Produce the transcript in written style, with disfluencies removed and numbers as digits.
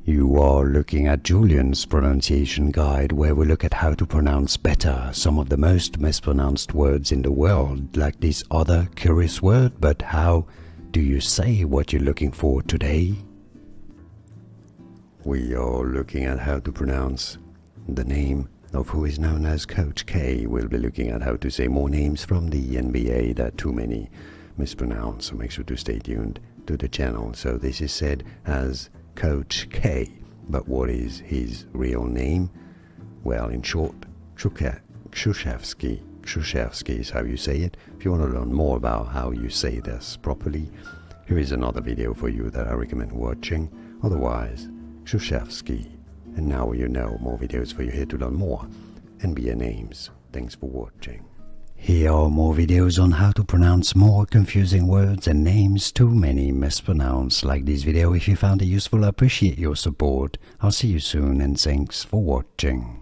You are looking at Julian's pronunciation guide, where we look at how to pronounce better some of the most mispronounced words in the world, like this other curious word. But how do you say what you're looking for today? We are looking at how to pronounce the name of who is known as Coach K. We'll be looking at how to say more names from the NBA that too many mispronounce, so make sure to stay tuned to the channel. So this is said as Coach K, but what is his real name? Well, in short, Krzyzewski is how you say it. If you want to learn more about how you say this properly, here is another video for you that I recommend watching. Otherwise, Krzyzewski. And now you know, more videos for you here to learn more NBA names. Thanks for watching. Here are more videos on how to pronounce more confusing words and names too many mispronounced. Like this video if you found it useful. I appreciate your support. I'll see you soon and thanks for watching.